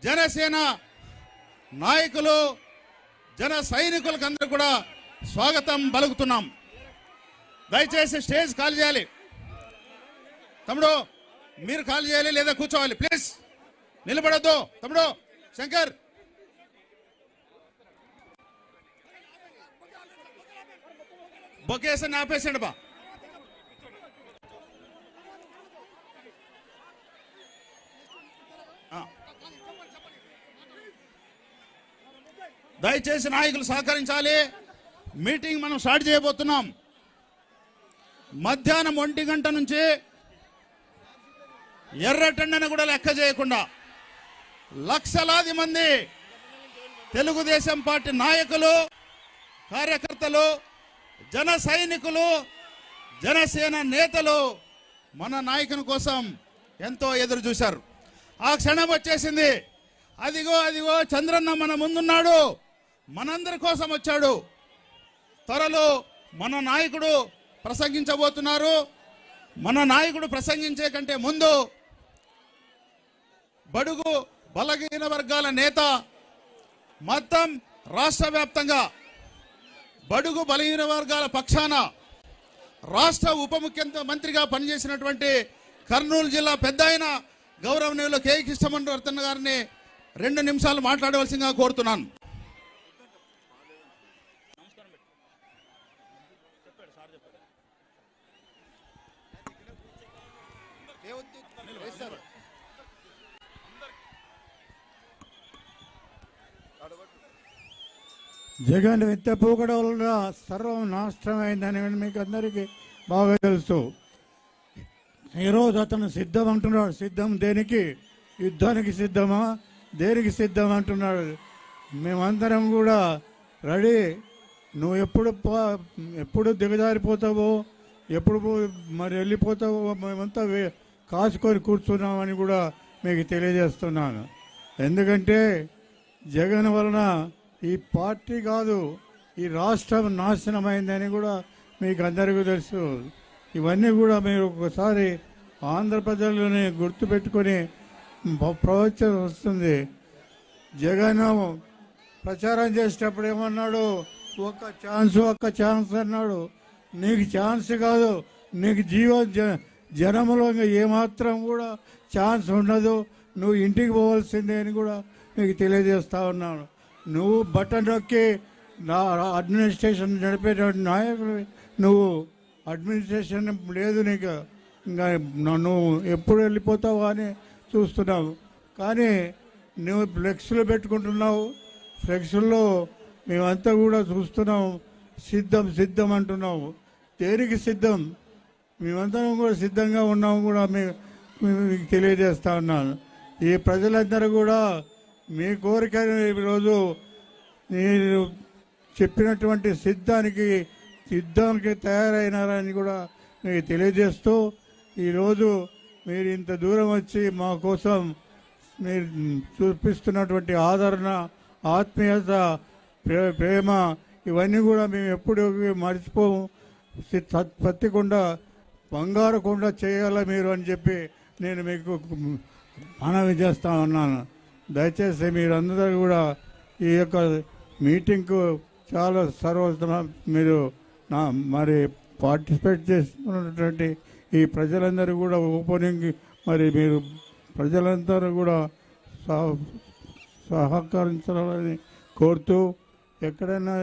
జనసేన నాయకులు జన సైనికులకు అందరూ కూడా స్వాగతం పలుకుతున్నాం. దయచేసి స్టేజ్ ఖాళీ చేయాలి. తమ్ముడు మీరు ఖాళీ చేయాలి లేదా కూర్చోవాలి. ప్లీజ్ నిలబడద్దు. తమ్ముడు శంకర్ బొకేసని ఆపేసండి బా. దయచేసి నాయకులు సహకరించాలి. మీటింగ్ మనం స్టార్ట్ చేయబోతున్నాం. మధ్యాహ్నం 1 గంట నుంచి ఎర్రటెండను కూడా లెక్క చేయకుండా లక్షలాది మంది తెలుగుదేశం పార్టీ నాయకులు, కార్యకర్తలు, జన సైనికులు, జనసేన నేతలు మన నాయకుని కోసం ఎంతో ఎదురు చూశారు. ఆ క్షణం వచ్చేసింది. అదిగో అదిగో చంద్రన్న మన ముందున్నాడు, మనందరి కోసం వచ్చాడు. త్వరలో మన నాయకుడు ప్రసంగించబోతున్నారు. మన నాయకుడు ప్రసంగించే కంటే ముందు బడుగు బలహీన వర్గాల నేత, మొత్తం రాష్ట్ర వ్యాప్తంగా బడుగు బలహీన వర్గాల పక్షాన రాష్ట్ర ఉప ముఖ్యమంత్రిగా పనిచేసినటువంటి కర్నూలు జిల్లా పెద్ద ఆయన గౌరవనీయులు కె కృష్ణమూర్తి గారిని 2 నిమిషాలు మాట్లాడవలసిందిగా కోరుతున్నాను. జగన్ విత్త పూకడ వల్ల సర్వం నాశనమైందని మీకు అందరికీ బాగా తెలుసు. ఈరోజు అతను సిద్ధం అంటున్నాడు. సిద్ధం దేనికి? యుద్ధానికి సిద్ధమా, దేనికి సిద్ధం అంటున్నాడు. మేమందరం కూడా రెడీ. నువ్వు ఎప్పుడు దిగజారిపోతావో, ఎప్పుడు మరి వెళ్ళిపోతావో మేమంతా కాచుకొని కూర్చున్నామని కూడా మీకు తెలియజేస్తున్నాను. ఎందుకంటే జగన్ వలన ఈ పార్టీ కాదు, ఈ రాష్ట్రం నాశనమైందని కూడా మీకు అందరికీ తెలుసు. ఇవన్నీ కూడా మీరు ఒకసారి ఆంధ్ర ప్రజలని గుర్తుపెట్టుకొని ప్రవచనం వస్తుంది. జగన్ ప్రచారం చేసేటప్పుడు ఏమన్నాడు? ఒక్క ఛాన్స్ అన్నాడు. నీకు ఛాన్స్ కాదు, నీకు జనంలో ఏమాత్రం కూడా ఛాన్స్ ఉండదు, నువ్వు ఇంటికి పోవాల్సిందే అని కూడా మీకు తెలియజేస్తా ఉన్నాను. నువ్వు బటన్ నొక్కి నా అడ్మినిస్ట్రేషన్ నడిపేటువంటి నాయకుడు, నువ్వు అడ్మినిస్ట్రేషన్ లేదు నీకు, ఇంకా నువ్వు ఎప్పుడు వెళ్ళిపోతావు అని చూస్తున్నావు. కానీ నువ్వు ఫ్లెక్స్లు పెట్టుకుంటున్నావు. ఫ్లెక్స్ల్లో మేమంతా కూడా చూస్తున్నాం. సిద్ధం సిద్ధం అంటున్నావు. దేనికి సిద్ధం? మేమందరం కూడా సిద్ధంగా ఉన్నాము కూడా మీకు తెలియజేస్తా ఉన్నాను. ఈ ప్రజలందరూ కూడా మీ కోరిక ఈరోజు మీరు చెప్పినటువంటి యుద్ధానికి తయారైనారని కూడా మీకు తెలియజేస్తూ, ఈరోజు మీరు ఇంత దూరం వచ్చి మా కోసం మీరు చూపిస్తున్నటువంటి ఆదరణ, ఆత్మీయత, ప్రేమ ఇవన్నీ కూడా మేము ఎప్పుడు మర్చిపోము. పత్తికుండా బంగారకుండా చేయాలా మీరు అని చెప్పి నేను మీకు మనవి చేస్తా ఉన్నాను. దయచేసి మీరందరూ కూడా ఈ యొక్క మీటింగ్కు చాలా మీరు మరి పార్టిసిపేట్ చేస్తున్నటువంటి ఈ ప్రజలందరూ కూడా ఓపెనింగ్ మరి మీరు ప్రజలందరూ కూడా సహకరించాలని కోరుతూ, ఎక్కడైనా